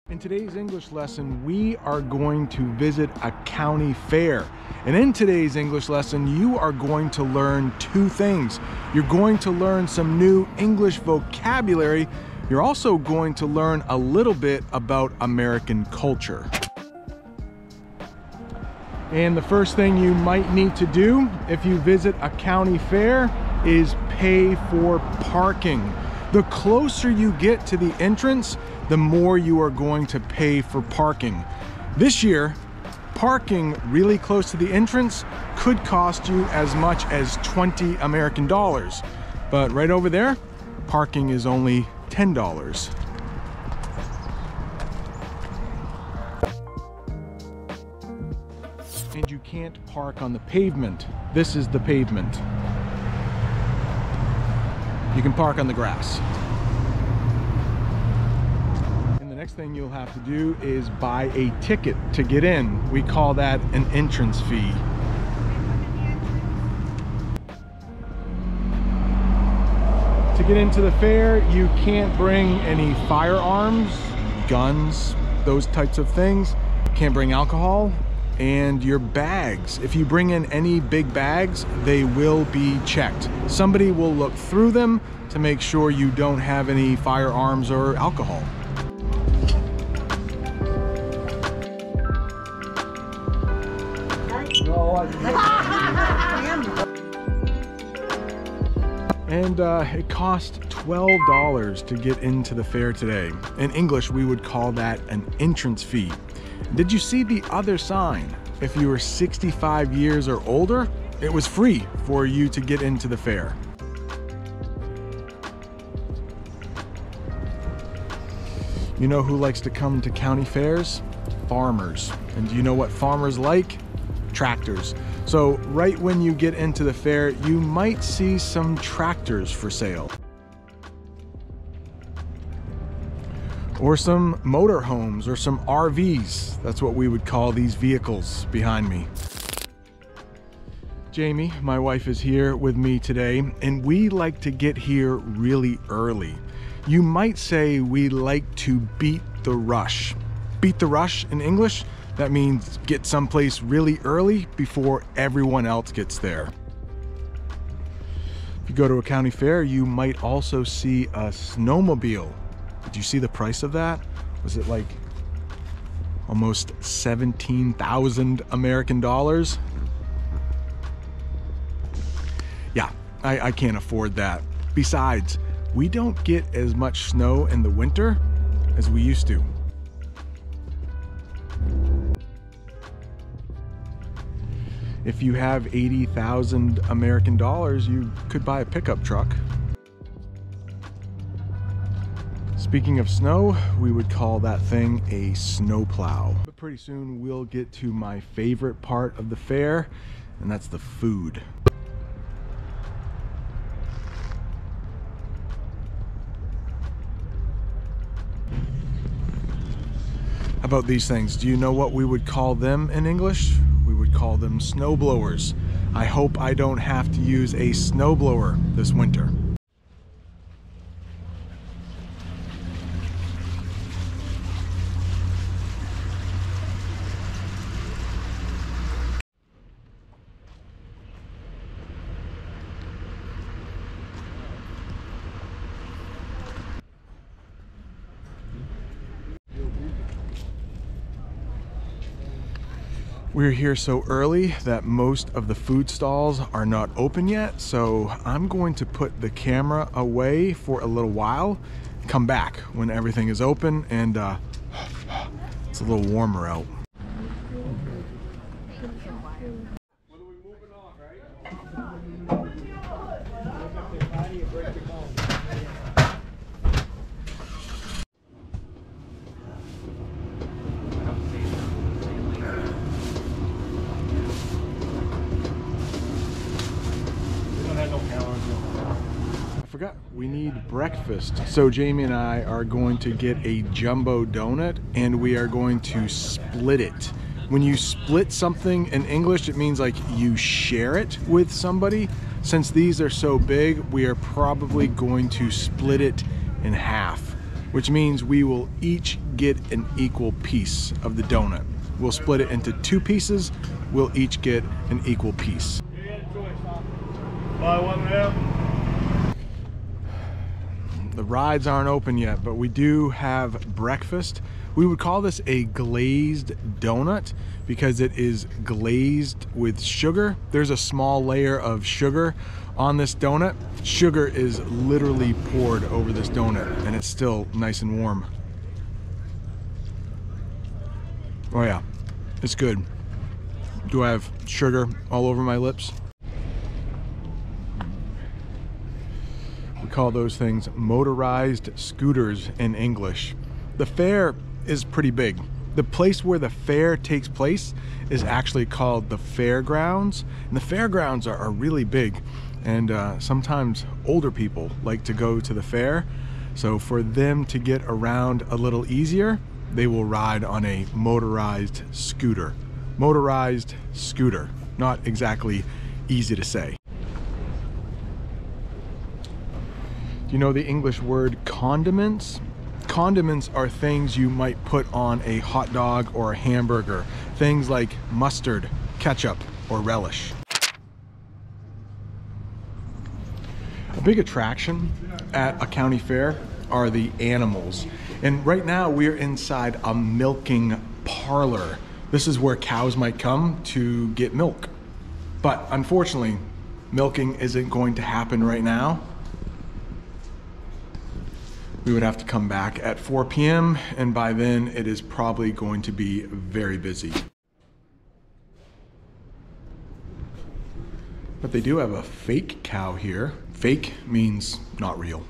In today's English lesson, we are going to visit a county fair. And in today's English lesson, you are going to learn two things. You're going to learn some new English vocabulary. You're also going to learn a little bit about American culture. And the first thing you might need to do if you visit a county fair is pay for parking. The closer you get to the entrance, the more you are going to pay for parking. This year, parking really close to the entrance could cost you as much as 20 American dollars. But right over there, parking is only $10. And you can't park on the pavement. This is the pavement. You can park on the grass. Next thing you'll have to do is buy a ticket to get in. We call that an entrance fee. To get into the fair, you can't bring any firearms, guns, those types of things. You can't bring alcohol, and your bags. If you bring in any big bags, they will be checked. Somebody will look through them to make sure you don't have any firearms or alcohol. And it cost $12 to get into the fair today. In English, we would call that an entrance fee. Did you see the other sign? If you were 65 years or older, it was free for you to get into the fair. You know who likes to come to county fairs? Farmers. And do you know what farmers like? Tractors. So right when you get into the fair, you might see some tractors for sale. Or some motorhomes or some RVs. That's what we would call these vehicles behind me. Jamie, my wife, is here with me today, and we like to get here really early. You might say we like to beat the rush. Beat the rush in English? That means get someplace really early before everyone else gets there. If you go to a county fair, you might also see a snowmobile. Did you see the price of that? Was it like almost 17,000 American dollars? Yeah, I can't afford that. Besides, we don't get as much snow in the winter as we used to. If you have 80,000 American dollars, you could buy a pickup truck. Speaking of snow, we would call that thing a snowplow. But pretty soon we'll get to my favorite part of the fair, and that's the food. How about these things? Do you know what we would call them in English? We would call them snowblowers. I hope I don't have to use a snowblower this winter. We're here so early that most of the food stalls are not open yet, so I'm going to put the camera away for a little while, come back when everything is open and it's a little warmer out. Forgot, we need breakfast. So Jamie and I are going to get a jumbo donut and we are going to split it. When you split something in English, it means like you share it with somebody. Since these are so big, we are probably going to split it in half. which means we will each get an equal piece of the donut. We'll split it into 2 pieces. We'll each get an equal piece. Buy one now. The rides aren't open yet, but we do have breakfast. We would call this a glazed donut because it is glazed with sugar. There's a small layer of sugar on this donut. Sugar is literally poured over this donut and it's still nice and warm. Oh yeah, it's good. Do I have sugar all over my lips? We call those things motorized scooters in English. The fair is pretty big. The place where the fair takes place is actually called the fairgrounds. And the fairgrounds are really big. And sometimes older people like to go to the fair. So for them to get around a little easier, they will ride on a motorized scooter. Motorized scooter. Not exactly easy to say. Do you know the English word condiments? Condiments are things you might put on a hot dog or a hamburger. Things like mustard, ketchup, or relish. A big attraction at a county fair are the animals. And right now we're inside a milking parlor. This is where cows might come to get milk. But unfortunately, milking isn't going to happen right now. We would have to come back at 4 p.m. and by then it is probably going to be very busy. But they do have a fake cow here. Fake means not real.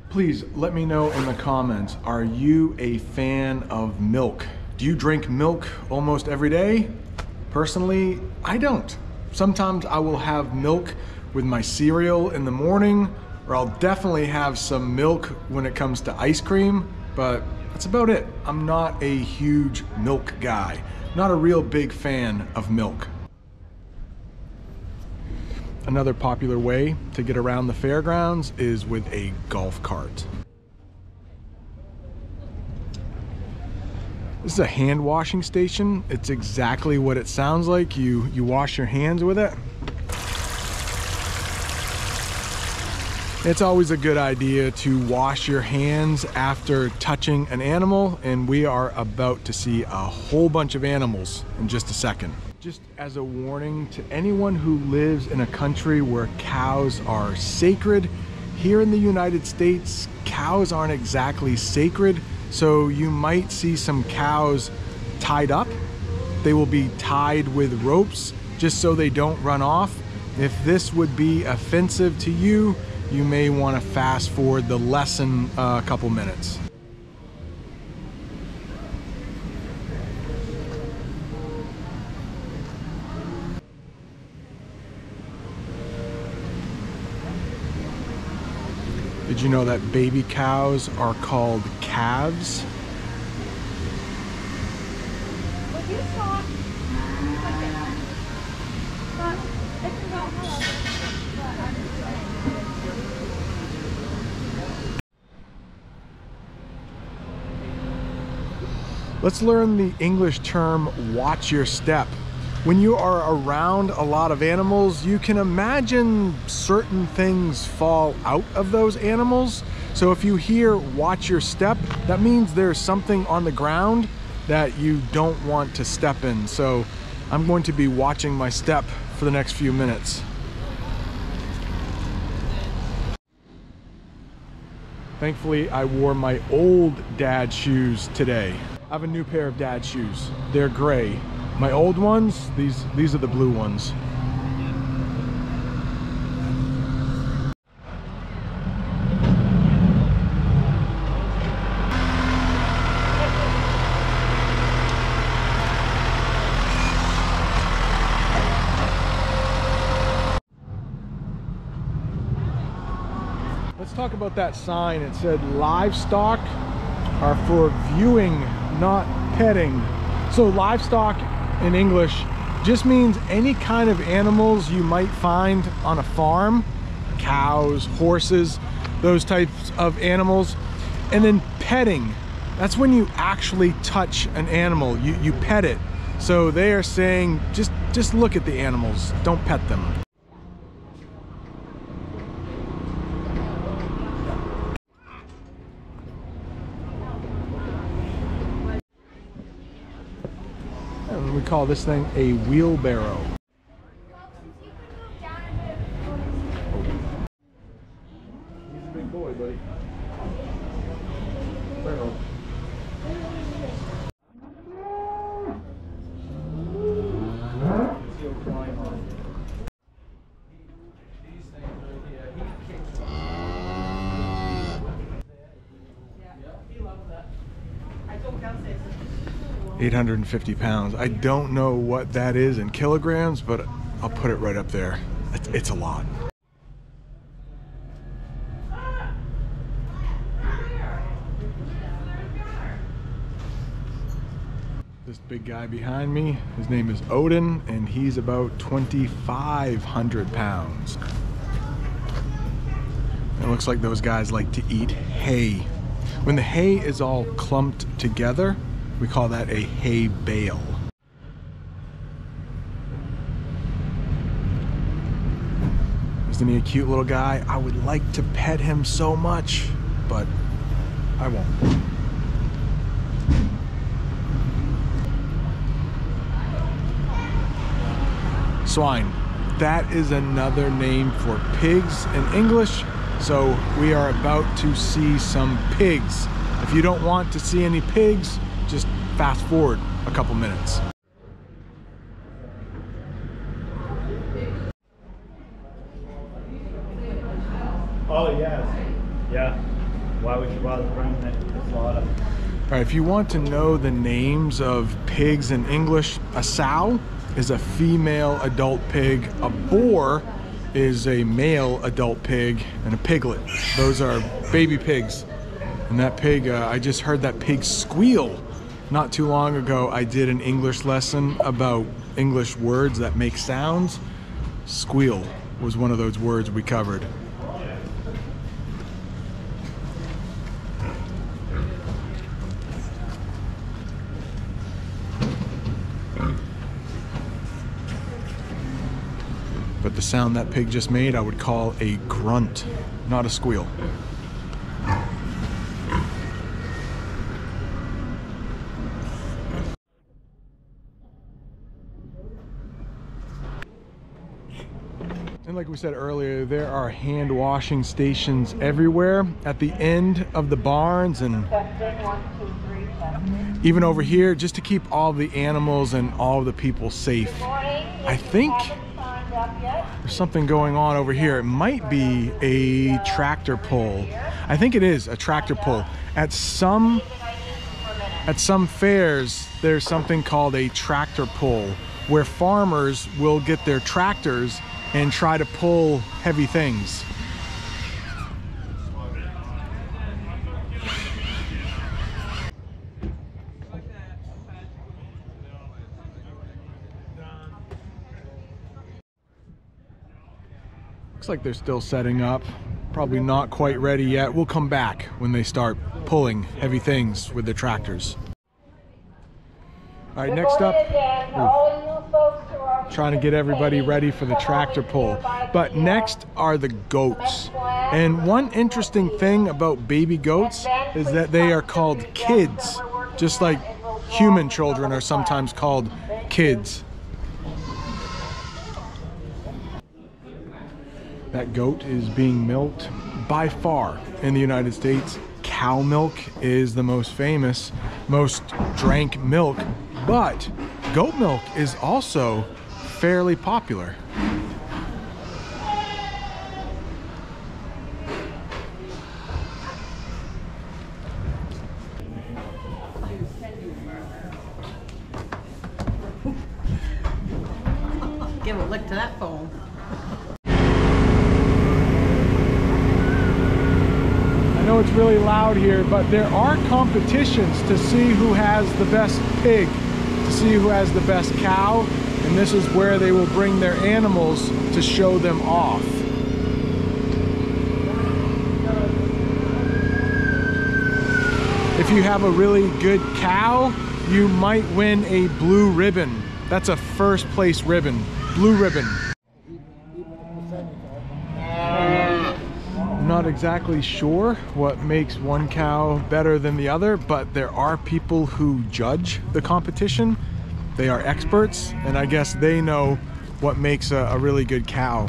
Please let me know in the comments, are you a fan of milk? Do you drink milk almost every day? Personally, I don't. Sometimes I will have milk with my cereal in the morning, or I'll definitely have some milk when it comes to ice cream, but that's about it. I'm not a huge milk guy. Not a real big fan of milk. Another popular way to get around the fairgrounds is with a golf cart. This is a hand washing station. It's exactly what it sounds like. You wash your hands with it. It's always a good idea to wash your hands after touching an animal, and we are about to see a whole bunch of animals in just a second. Just as a warning to anyone who lives in a country where cows are sacred, here in the United States, cows aren't exactly sacred. So you might see some cows tied up. They will be tied with ropes just so they don't run off. If this would be offensive to you, you may want to fast forward the lesson a couple minutes. Did you know that baby cows are called calves? Let's learn the English term, watch your step. When you are around a lot of animals, you can imagine certain things fall out of those animals. So if you hear watch your step, that means there's something on the ground that you don't want to step in. So I'm going to be watching my step for the next few minutes. Thankfully, I wore my old dad shoes today. I have a new pair of dad shoes. They're gray. My old ones, these are the blue ones. Let's talk about that sign. It said livestock are for viewing, not petting. So livestock in English just means any kind of animals you might find on a farm, cows, horses, those types of animals. And then petting, that's when you actually touch an animal, you pet it. So they are saying, just look at the animals, don't pet them. And we call this thing a wheelbarrow. He's a big boy, buddy. Barrel. £850. I don't know what that is in kilograms, but I'll put it right up there. It's a lot. This big guy behind me, his name is Odin, and he's about 2,500 pounds. It looks like those guys like to eat hay. When the hay is all clumped together, we call that a hay bale. Isn't he a cute little guy? I would like to pet him so much, but I won't. Swine. That is another name for pigs in English. So we are about to see some pigs. If you don't want to see any pigs, just fast forward a couple minutes. Oh, yes. Yeah. Why would you bother bringing it to slaughter? All right, if you want to know the names of pigs in English, a sow is a female adult pig, a boar is a male adult pig, and a piglet, those are baby pigs. And that pig, I just heard that pig squeal. Not too long ago, I did an English lesson about English words that make sounds. Squeal was one of those words we covered. But the sound that pig just made, I would call a grunt, not a squeal. And like we said earlier, there are hand washing stations everywhere at the end of the barns and even over here, just to keep all the animals and all the people safe. I think there's something going on over here. It might be a tractor pull. I think it is a tractor pull. At some fairs, there's something called a tractor pull, where farmers will get their tractors and try to pull heavy things. Looks like they're still setting up. Probably not quite ready yet. We'll come back when they start pulling heavy things with their tractors. All right, next up, trying to get everybody ready for the tractor pull. But next are the goats. And one interesting thing about baby goats is that they are called kids, just like human children are sometimes called kids. That goat is being milked by far in the United States. Cow milk is the most famous, most drank milk, but goat milk is also fairly popular. Give a lick to that phone. I know it's really loud here, but there are competitions to see who has the best pig, to see who has the best cow. and this is where they will bring their animals to show them off. If you have a really good cow, you might win a blue ribbon. That's a first place ribbon, blue ribbon. I'm not exactly sure what makes one cow better than the other, but there are people who judge the competition. They are experts, and I guess they know what makes a really good cow.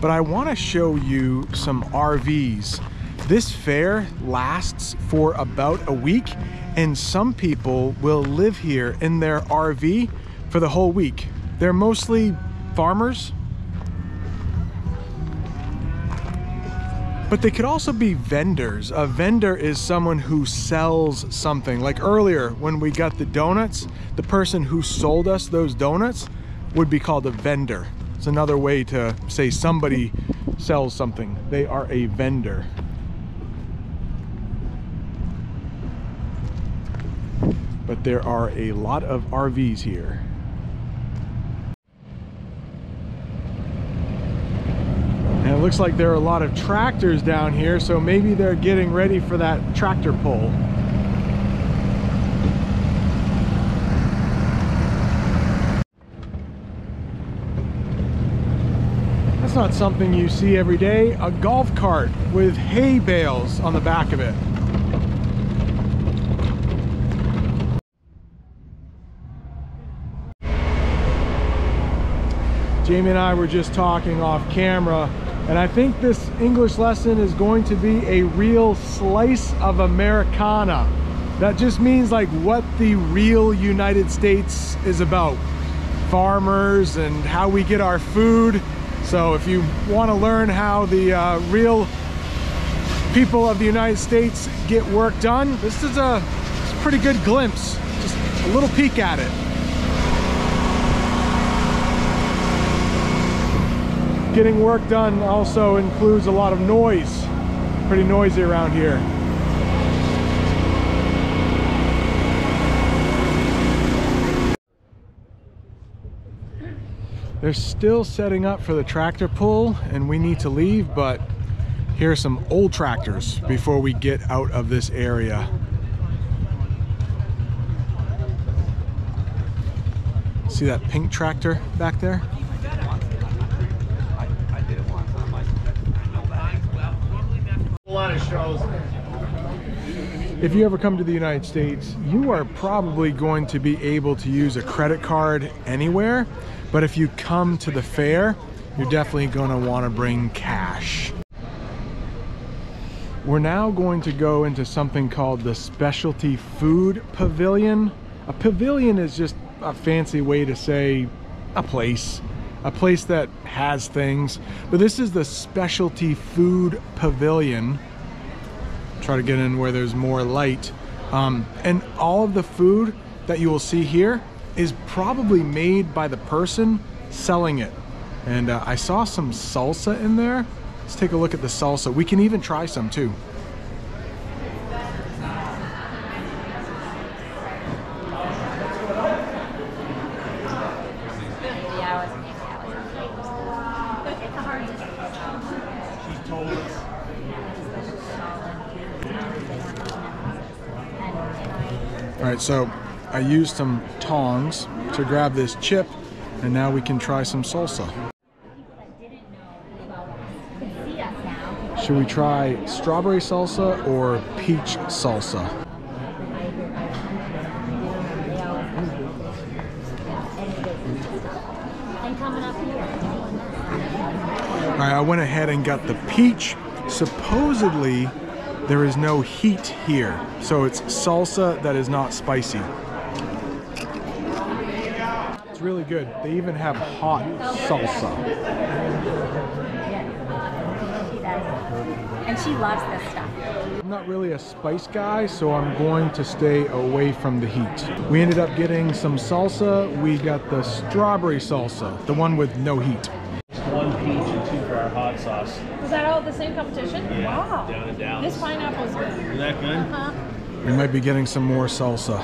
But I want to show you some RVs. This fair lasts for about a week, and some people will live here in their RV for the whole week. They're mostly farmers, but they could also be vendors. A vendor is someone who sells something. Like earlier when we got the donuts, the person who sold us those donuts would be called a vendor. It's another way to say somebody sells something. They are a vendor. But there are a lot of RVs here. And it looks like there are a lot of tractors down here, so maybe they're getting ready for that tractor pull. That's not something you see every day. A golf cart with hay bales on the back of it. Jamie and I were just talking off camera, and I think this English lesson is going to be a real slice of Americana. That just means like what the real United States is about. Farmers and how we get our food. So if you want to learn how the real people of the United States get work done, this is a pretty good glimpse, just a little peek at it. Getting work done also includes a lot of noise. Pretty noisy around here. They're still setting up for the tractor pull and we need to leave, but here are some old tractors before we get out of this area. See that pink tractor back there? If you ever come to the United States, you are probably going to be able to use a credit card anywhere, but if you come to the fair, you're definitely going to want to bring cash. We're now going to go into something called the Specialty Food Pavilion. A pavilion is just a fancy way to say a place that has things, but this is the Specialty Food Pavilion. Try to get in where there's more light, and all of the food that you will see here is probably made by the person selling it. And I saw some salsa in there. Let's take a look at the salsa. We can even try some too. All right, so I used some tongs to grab this chip, and now we can try some salsa. Should we try strawberry salsa or peach salsa? All right, I went ahead and got the peach. Supposedly, there is no heat here, so it's salsa that is not spicy. It's really good. They even have hot salsa. And she loves this stuff. I'm not really a spice guy, so I'm going to stay away from the heat. We ended up getting some salsa. We got the strawberry salsa, the one with no heat. 1 peach and 2 for our hot sauce. Was that all the same competition? Yeah, Wow. down and down. This pineapple is good. Isn't that good? Uh-huh. We might be getting some more salsa.